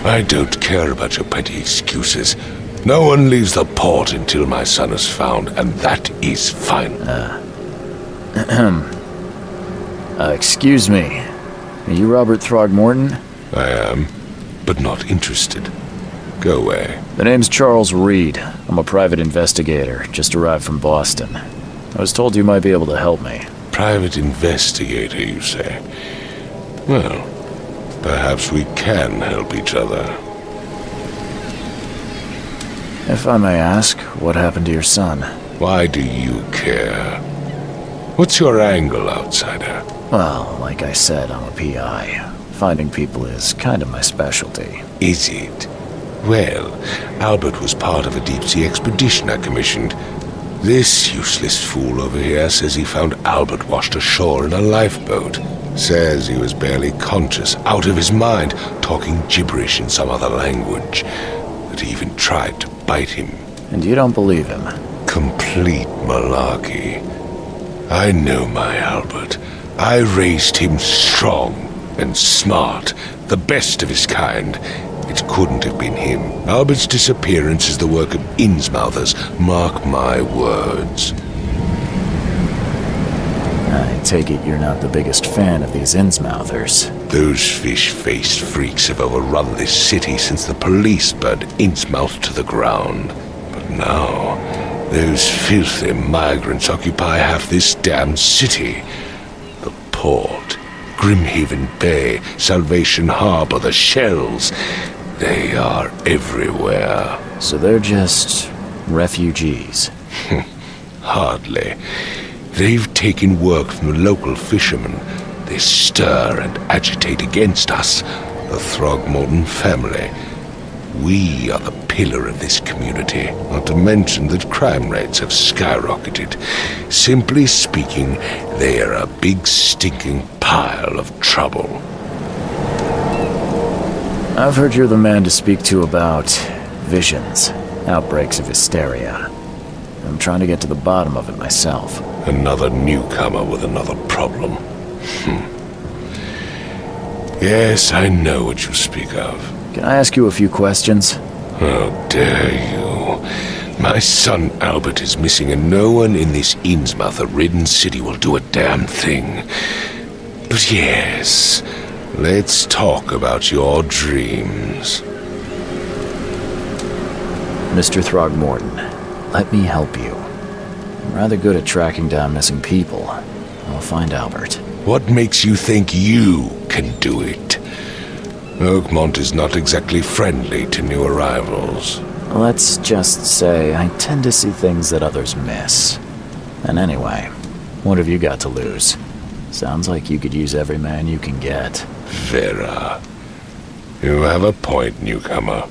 I don't care about your petty excuses. No one leaves the port until my son is found, and that is final. Excuse me. Are you Robert Throgmorton? I am, but not interested. Go away. The name's Charles Reed. I'm a private investigator, just arrived from Boston. I was told you might be able to help me. Private investigator, you say? Well, perhaps we can help each other. If I may ask, what happened to your son? Why do you care? What's your angle, outsider? Well, like I said, I'm a PI. Finding people is kind of my specialty. Is it? Well, Albert was part of a deep-sea expedition I commissioned. This useless fool over here says he found Albert washed ashore in a lifeboat. Says he was barely conscious, out of his mind, talking gibberish in some other language. That he even tried to bite him. And you don't believe him? Complete malarkey. I know my Albert. I raised him strong and smart, the best of his kind. It couldn't have been him. Albert's disappearance is the work of Innsmouthers. Mark my words. I take it you're not the biggest fan of these Innsmouthers. Those fish-faced freaks have overrun this city since the police burned Innsmouth to the ground. But now, those filthy migrants occupy half this damned city. The port, Grimhaven Bay, Salvation Harbor, the shells. They are everywhere. So they're just refugees? Hardly. They've taken work from the local fishermen. They stir and agitate against us, the Throgmorton family. We are the pillar of this community, not to mention that crime rates have skyrocketed. Simply speaking, they are a big stinking pile of trouble. I've heard you're the man to speak to about visions, outbreaks of hysteria. I'm trying to get to the bottom of it myself. Another newcomer with another problem. Yes, I know what you speak of. Can I ask you a few questions? How dare you? My son Albert is missing, and no one in this Innsmouth-ridden city will do a damn thing. But yes, let's talk about your dreams. Mr. Throgmorton, let me help you. I'm rather good at tracking down missing people. I'll find Albert. What makes you think you can do it? Oakmont is not exactly friendly to new arrivals. Let's just say I tend to see things that others miss. And anyway, what have you got to lose? Sounds like you could use every man you can get. Vera. You have a point, newcomer.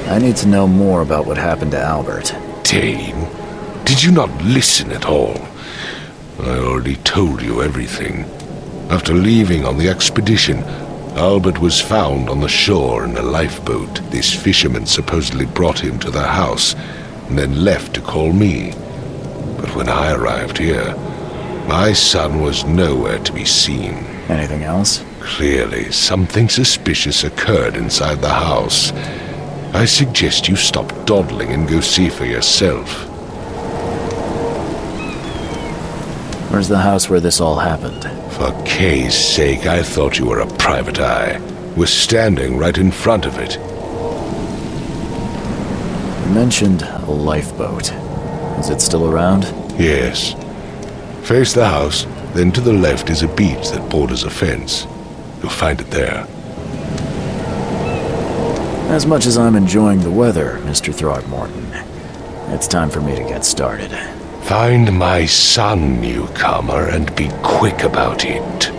I need to know more about what happened to Albert. Dane, did you not listen at all? I already told you everything. After leaving on the expedition, Albert was found on the shore in a lifeboat. This fisherman supposedly brought him to their house, and then left to call me. But when I arrived here, my son was nowhere to be seen. Anything else? Clearly, something suspicious occurred inside the house. I suggest you stop dawdling and go see for yourself. Where's the house where this all happened? For Kay's sake, I thought you were a private eye. We're standing right in front of it. You mentioned a lifeboat. Is it still around? Yes. Face the house, then to the left is a beach that borders a fence. You'll find it there. As much as I'm enjoying the weather, Mr. Throgmorton, it's time for me to get started. Find my son, newcomer, and be quick about it.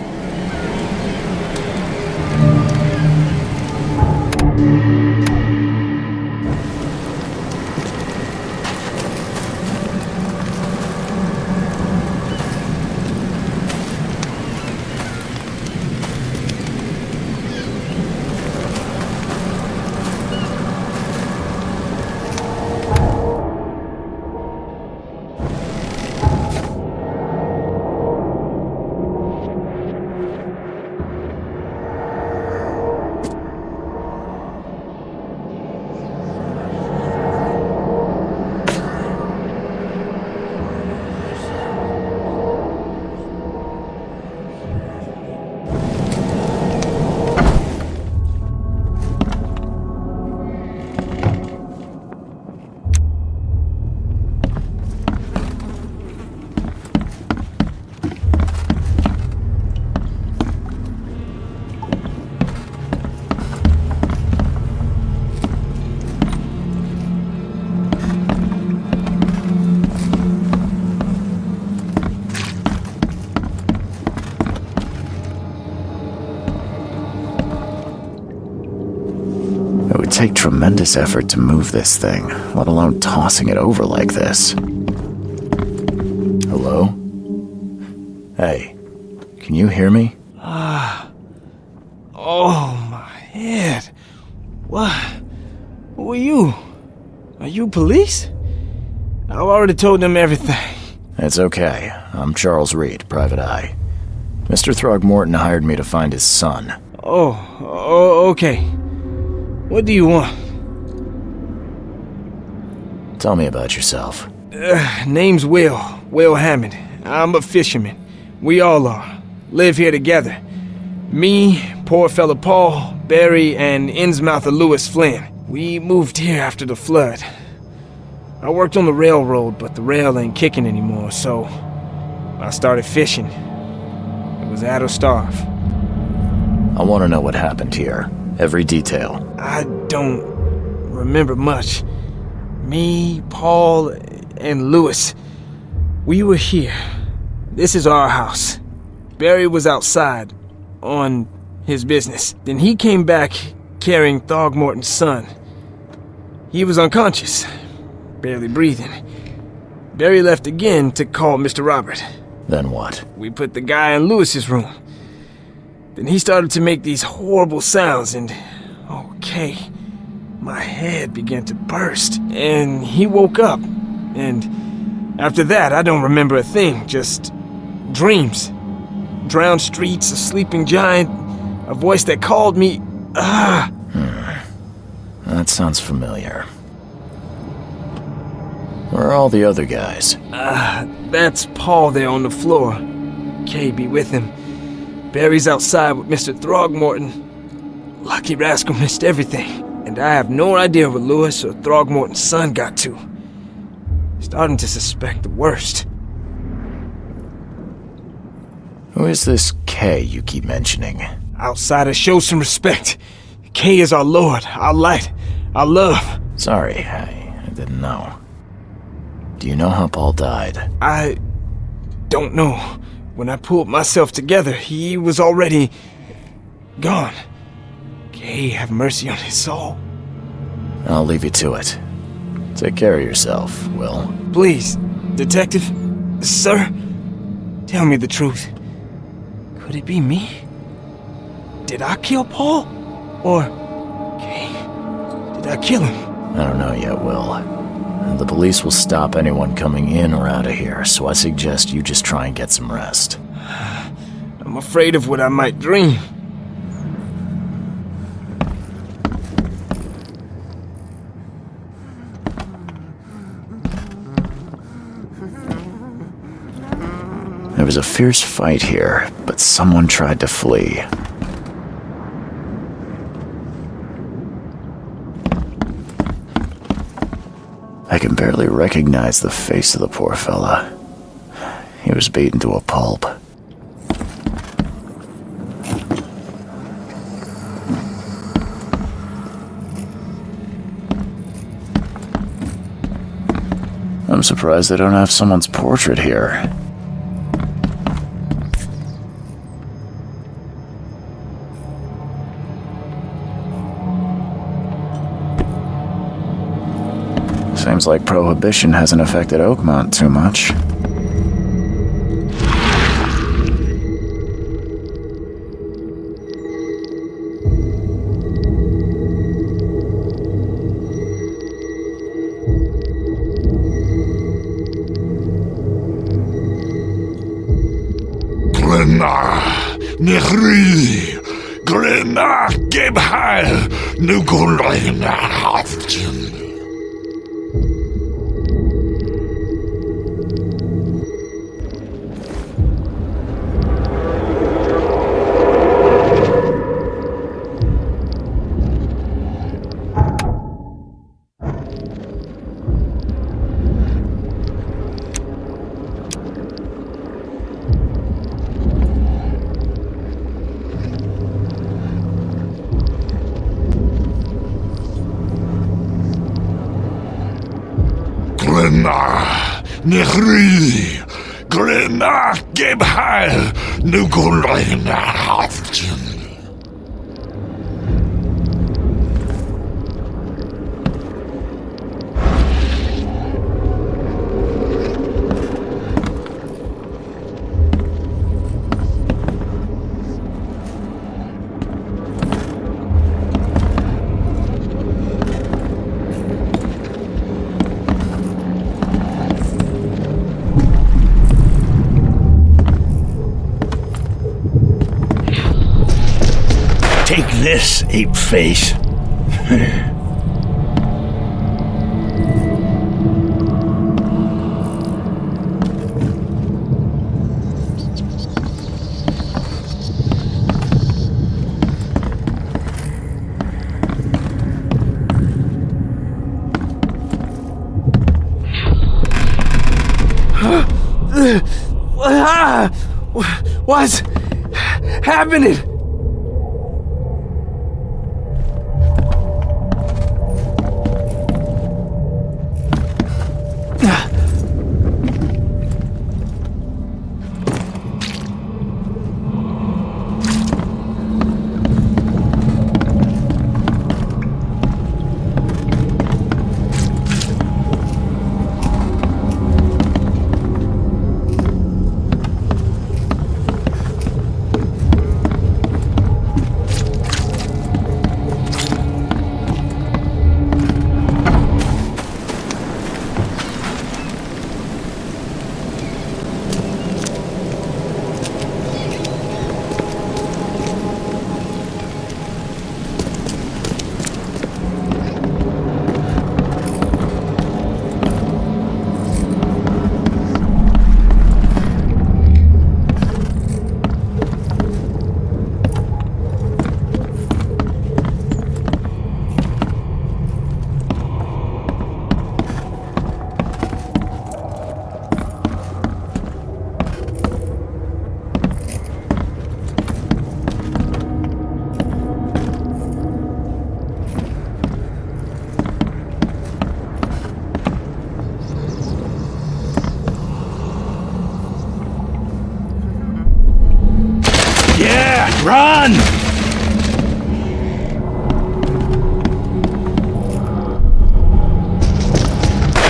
take tremendous effort to move this thing, let alone tossing it over like this. Hello? Hey, can you hear me? Oh, my head. What? Who are you? Are you police? I've already told them everything. It's okay. I'm Charles Reed, Private Eye. Mr. Throgmorton hired me to find his son. Oh, okay. What do you want? Tell me about yourself. Name's Will Hammond. I'm a fisherman. We all are. Live here together. Me, poor fella Paul, Barry, and Innsmouther Lewis Flynn. We moved here after the flood. I worked on the railroad, but the rail ain't kicking anymore, so I started fishing. It was at or starve. I want to know what happened here. Every detail. I don't remember much. Me, Paul, and Lewis, we were here. This is our house. Barry was outside, on his business. Then he came back carrying Throgmorton's son. He was unconscious, barely breathing. Barry left again to call Mr. Robert. Then what? We put the guy in Lewis's room. Then he started to make these horrible sounds and... okay, my head began to burst. And he woke up. And after that, I don't remember a thing, just dreams. Drowned streets, a sleeping giant, a voice that called me... That sounds familiar. Where are all the other guys? That's Paul there on the floor. Kay be with him. Barry's outside with Mr. Throgmorton. Lucky rascal missed everything. And I have no idea where Lewis or Throgmorton's son got to. Starting to suspect the worst. Who is this Kay you keep mentioning? Outsiders, show some respect. Kay is our lord, our light, our love. Sorry, I didn't know. Do you know how Paul died? I don't know. When I pulled myself together, he was already gone. Kay have mercy on his soul. I'll leave you to it. Take care of yourself, Will. Please, detective, sir, tell me the truth. Could it be me? Did I kill Paul? Or, Kay, did I kill him? I don't know yet, Will. The police will stop anyone coming in or out of here, so I suggest you just try and get some rest. I'm afraid of what I might dream. There was a fierce fight here, but someone tried to flee. I can barely recognize the face of the poor fella. He was beaten to a pulp. I'm surprised they don't have someone's portrait here. Seems like Prohibition hasn't affected Oakmont too much. Nechri, Glenna, Gebheil, Nugulina, Haftin. Glenna, Nechri, Glenna, Gebheil, Nugulina, Haftin. this, ape face. What's happening? Run!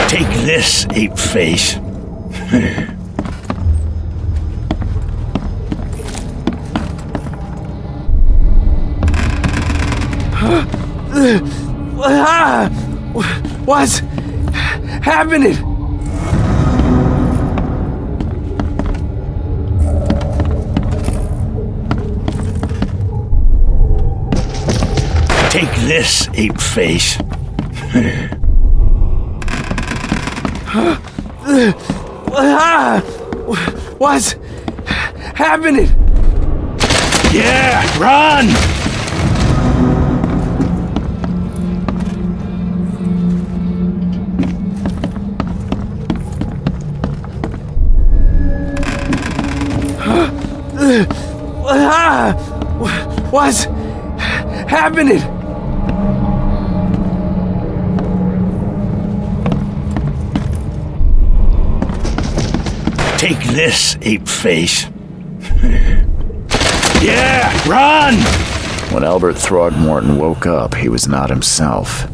Take this, ape face. What's happening? Take this, ape face. What's happening? Yeah, run! What's happening? Take this, ape face. Yeah, run! When Albert Throgmorton woke up, he was not himself.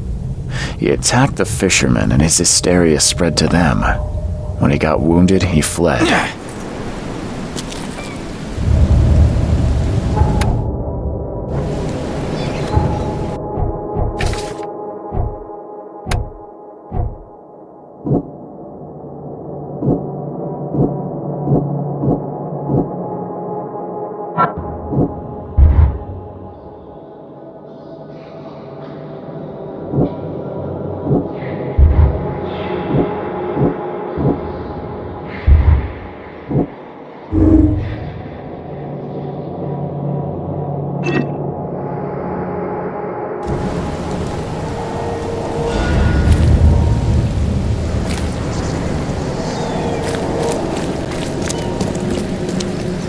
He attacked the fishermen, and his hysteria spread to them. When he got wounded, he fled.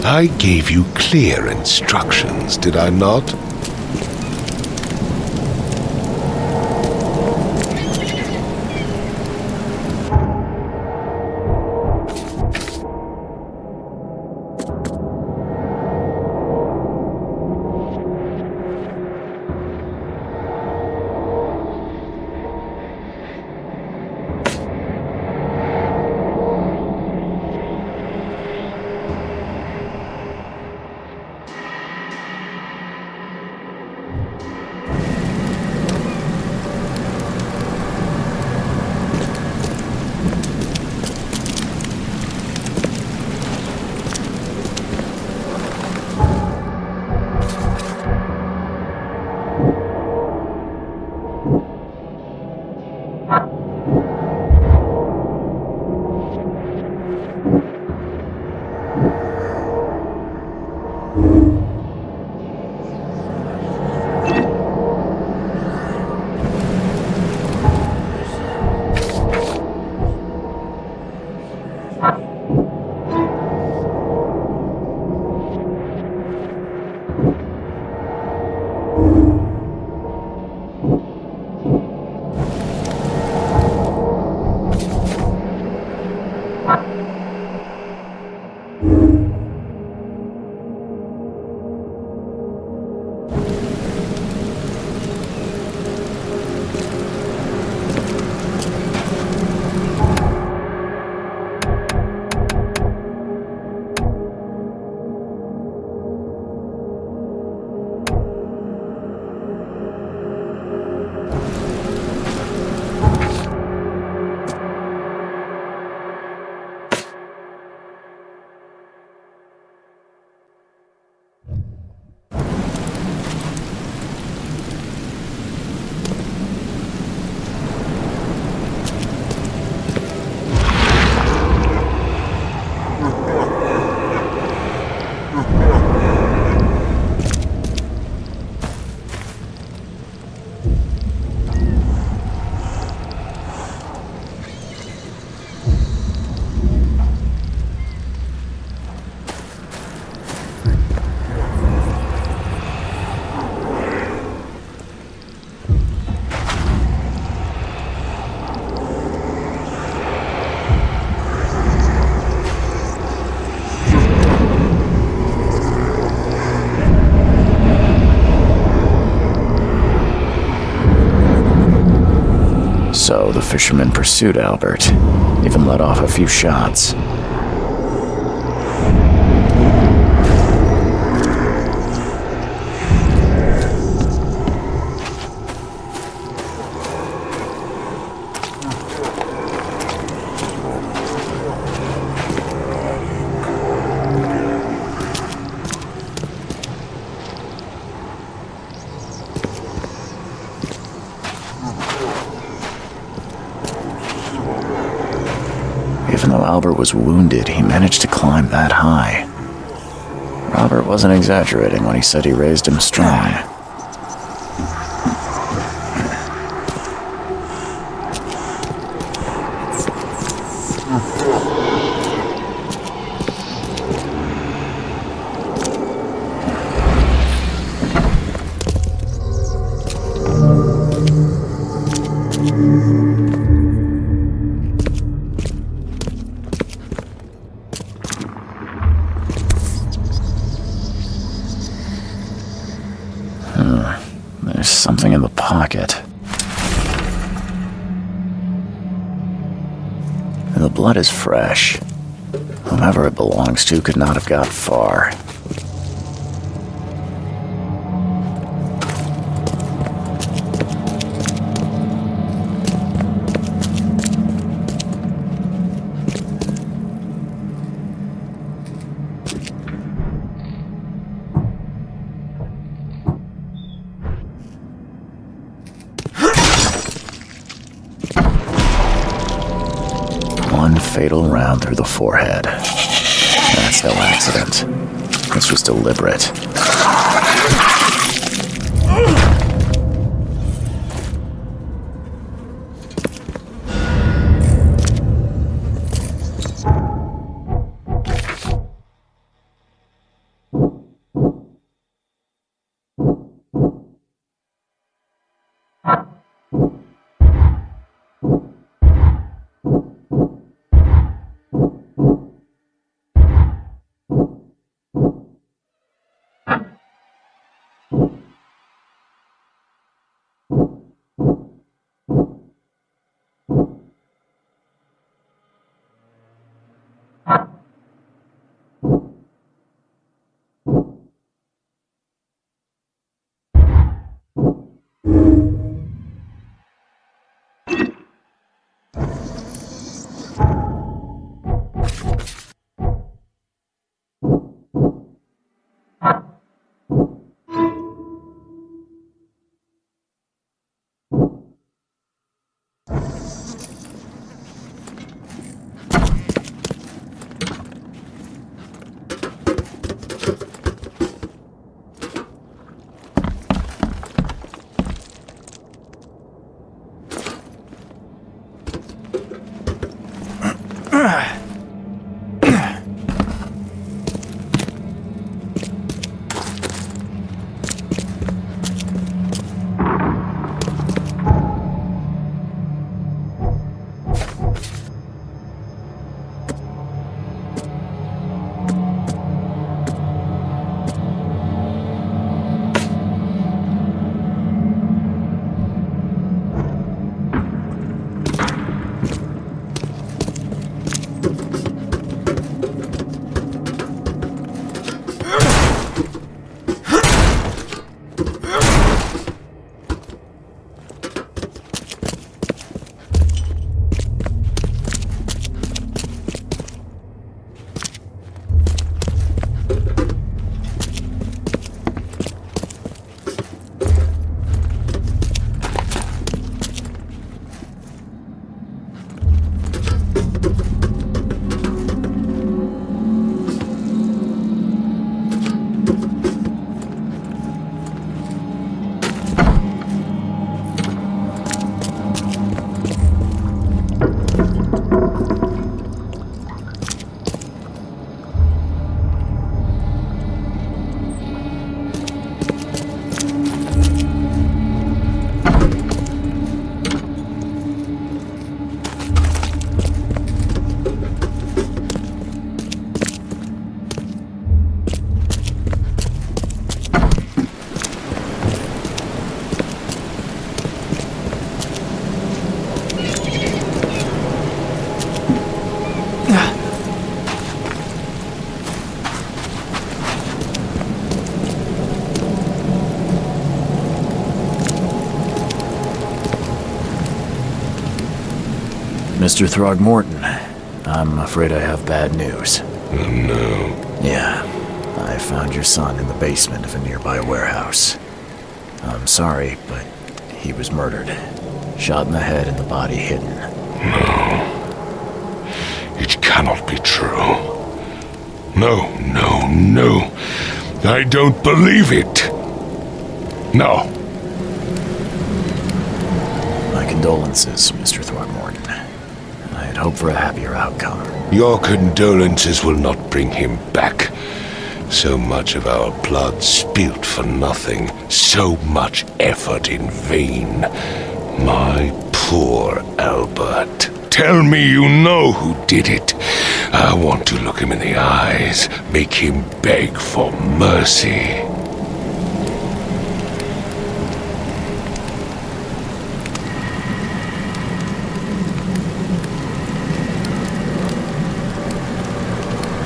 I gave you clear instructions, did I not? So the fisherman pursued Albert, even let off a few shots. Even though Albert was wounded, he managed to climb that high. Robert wasn't exaggerating when he said he raised him strong. There's something in the pocket. The blood is fresh. Whomever it belongs to could not have got far. One fatal round through the forehead. That's no accident. This was deliberate. Mr. Throgmorton, I'm afraid I have bad news. Oh, no. Yeah, I found your son in the basement of a nearby warehouse. I'm sorry, but he was murdered. Shot in the head and the body hidden. No. It cannot be true. No, no, no. I don't believe it. No. My condolences, Mr. Throgmorton. I had hoped for a happier outcome. Your condolences will not bring him back. So much of our blood spilt for nothing. So much effort in vain. My poor Albert. Tell me you know who did it. I want to look him in the eyes. Make him beg for mercy.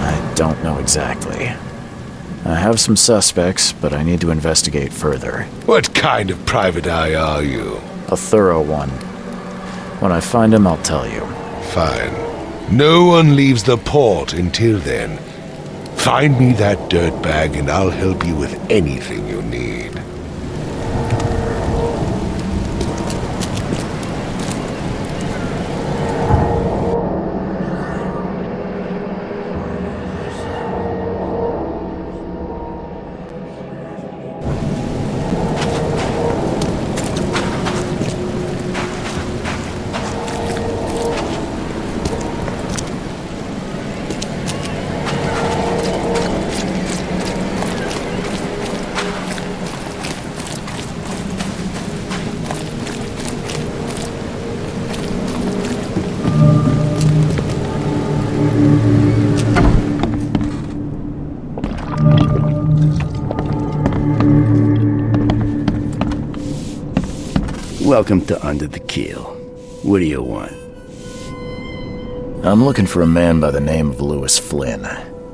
I don't know exactly. I have some suspects, but I need to investigate further. What kind of private eye are you? A thorough one. When I find him, I'll tell you. Fine. No one leaves the port until then. Find me that dirtbag and I'll help you with anything you need. Welcome to Under the Keel. What do you want? I'm looking for a man by the name of Lewis Flynn.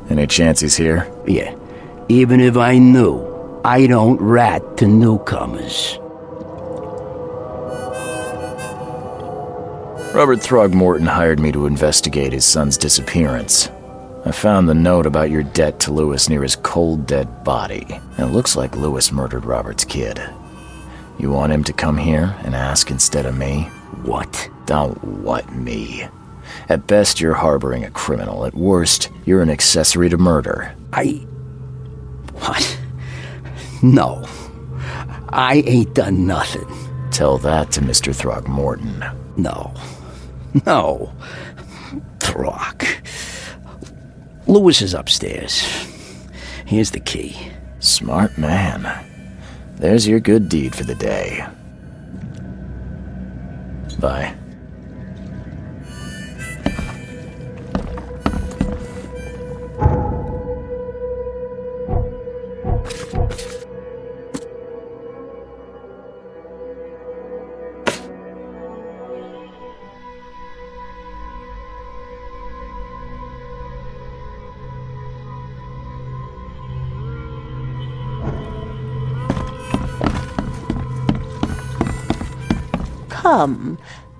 Any chance he's here? Yeah, even if I knew, I don't rat to newcomers. Robert Throgmorton hired me to investigate his son's disappearance. I found the note about your debt to Lewis near his cold, dead body. And it looks like Lewis murdered Robert's kid. You want him to come here and ask instead of me? What? Don't what me. At best, you're harboring a criminal. At worst, you're an accessory to murder. What? No. I ain't done nothing. Tell that to Mr. Throgmorton. No. No. Throg. Lewis is upstairs. Here's the key. Smart man. There's your good deed for the day. Bye.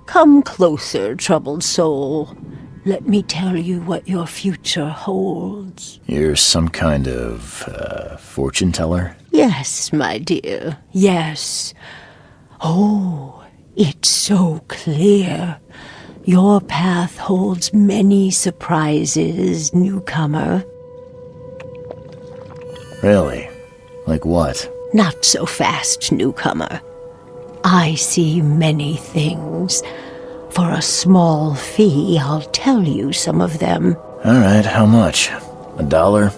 Come closer, troubled soul. Let me tell you what your future holds. You're some kind of, fortune teller? Yes, my dear, yes. Oh, it's so clear. Your path holds many surprises, newcomer. Really? Like what? Not so fast, newcomer. I see many things. For a small fee, I'll tell you some of them. All right, how much? $1?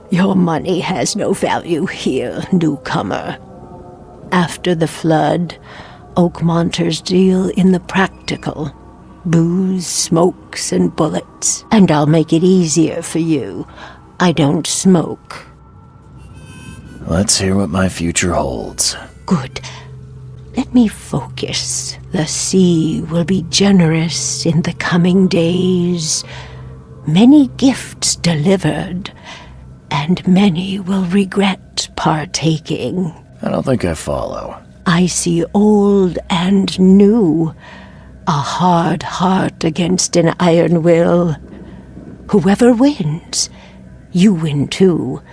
Your money has no value here, newcomer. After the flood, Oakmonters deal in the practical. Booze, smokes, and bullets. And I'll make it easier for you. I don't smoke. Let's hear what my future holds. Good. Let me focus. The sea will be generous in the coming days. Many gifts delivered, and many will regret partaking. I don't think I follow. I see old and new. A hard heart against an iron will. Whoever wins, you win too.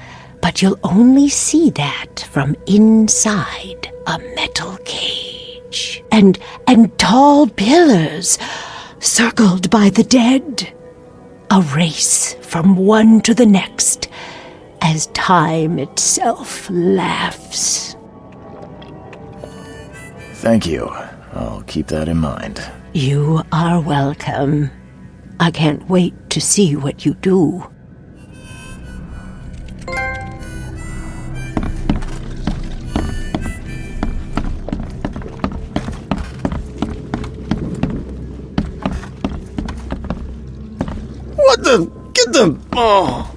But you'll only see that from inside a metal cage. And tall pillars, circled by the dead. A race from one to the next, as time itself laughs. Thank you. I'll keep that in mind. You are welcome. I can't wait to see what you do. What the? Get them! Oh!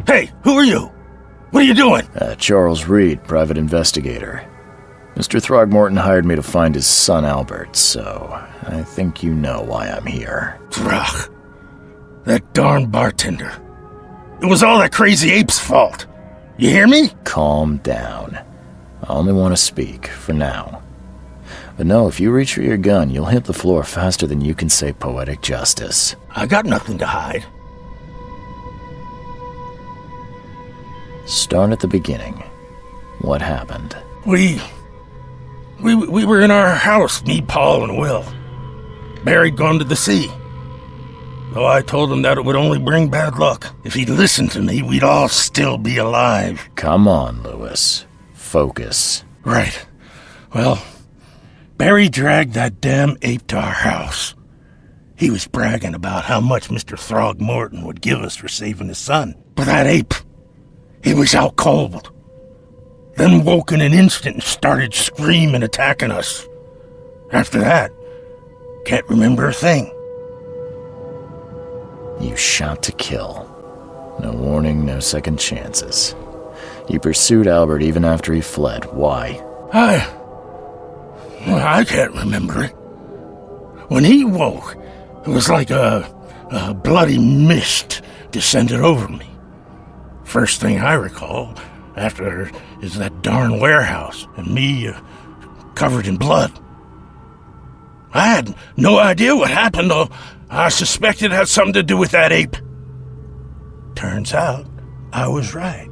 Hey, who are you? What are you doing? Charles Reed, private investigator. Mr. Throgmorton hired me to find his son Albert, so I think you know why I'm here. Throg. That darn bartender. It was all that crazy ape's fault. You hear me? Calm down. I only want to speak, for now. But no, if you reach for your gun, you'll hit the floor faster than you can say poetic justice. I got nothing to hide. Start at the beginning. What happened? We were in our house, me, Paul, and Will. Barry'd gone to the sea. Though I told him that it would only bring bad luck. If he'd listened to me, we'd all still be alive. Come on, Lewis. Focus. Right. Well, Barry dragged that damn ape to our house. He was bragging about how much Mr. Throgmorton would give us for saving his son. But that ape, he was out cold. Then woke in an instant and started screaming, attacking us. After that, can't remember a thing. You shot to kill. No warning, no second chances. You pursued Albert even after he fled. Why? I can't remember it. When he woke, it was like a bloody mist descended over me. First thing I recall after is that darn warehouse and me covered in blood. I had no idea what happened, though I suspected it had something to do with that ape. Turns out I was right.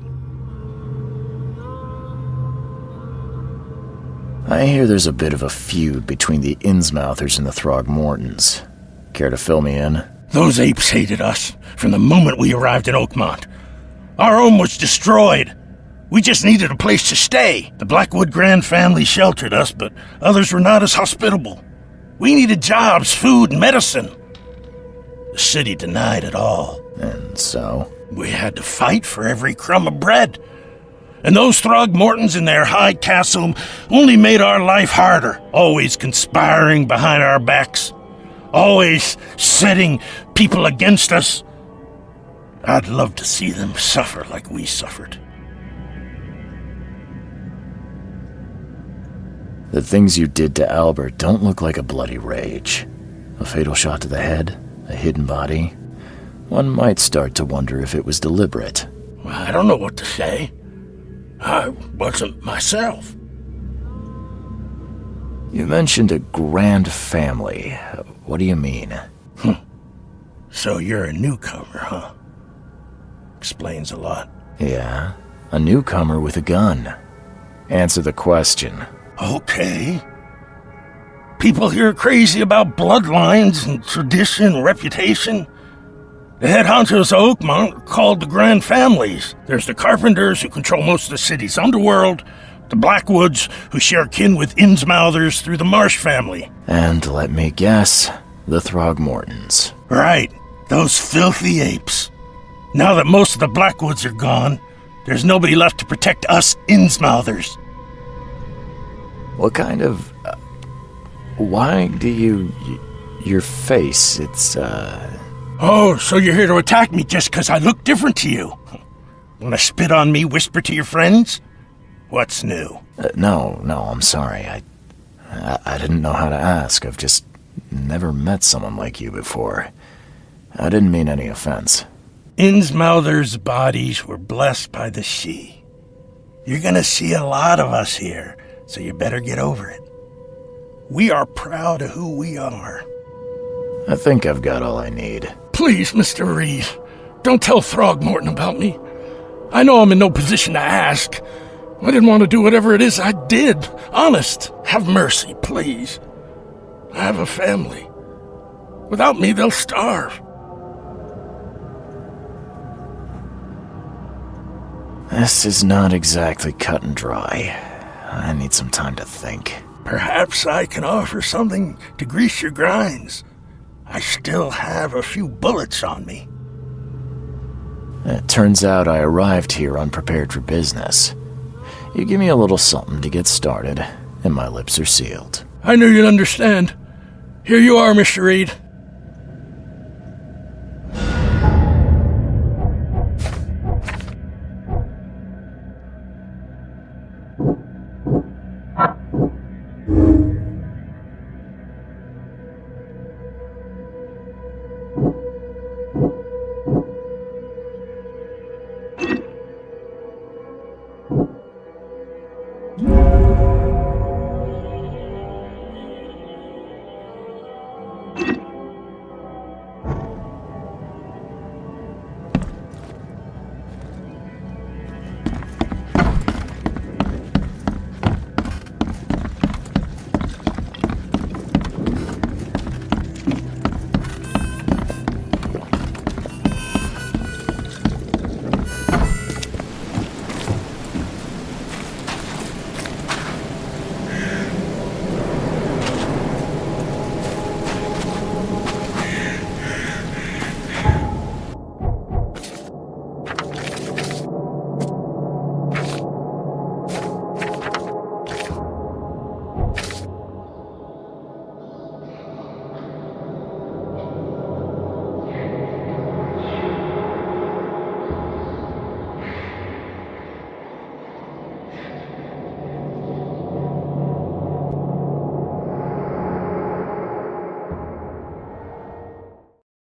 I hear there's a bit of a feud between the Innsmouthers and the Throgmortons. Care to fill me in? Those apes hated us from the moment we arrived in Oakmont. Our home was destroyed. We just needed a place to stay. The Blackwood Grand family sheltered us, but others were not as hospitable. We needed jobs, food, and medicine. The city denied it all. And so? We had to fight for every crumb of bread. And those Throgmortons in their high castle only made our life harder, always conspiring behind our backs, always setting people against us. I'd love to see them suffer like we suffered. The things you did to Albert don't look like a bloody rage. A fatal shot to the head, a hidden body. One might start to wonder if it was deliberate. I don't know what to say. I wasn't myself. You mentioned a grand family. What do you mean? So you're a newcomer, huh? Explains a lot. Yeah, a newcomer with a gun. Answer the question. Okay. People here are crazy about bloodlines and tradition and reputation. The head honchos of Oakmont are called the Grand Families. There's the Carpenters, who control most of the city's underworld, the Blackwoods, who share kin with Innsmouthers through the Marsh family. And let me guess, the Throgmortons. Right, those filthy apes. Now that most of the Blackwoods are gone, there's nobody left to protect us Innsmouthers. What kind of... why do you... your face, it's, Oh, so you're here to attack me just because I look different to you? Want to spit on me, whisper to your friends? What's new? No, I'm sorry. I didn't know how to ask. I've just never met someone like you before. I didn't mean any offense. Innsmouther's bodies were blessed by the sea. You're gonna see a lot of us here, so you better get over it. We are proud of who we are. I think I've got all I need. Please, Mr. Reed, don't tell Throgmorton about me. I know I'm in no position to ask. I didn't want to do whatever it is I did. Honest, have mercy, please. I have a family. Without me, they'll starve. This is not exactly cut and dry. I need some time to think. Perhaps I can offer something to grease your grinds. I still have a few bullets on me. It turns out I arrived here unprepared for business. You give me a little something to get started, and my lips are sealed. I knew you'd understand. Here you are, Mr. Reed.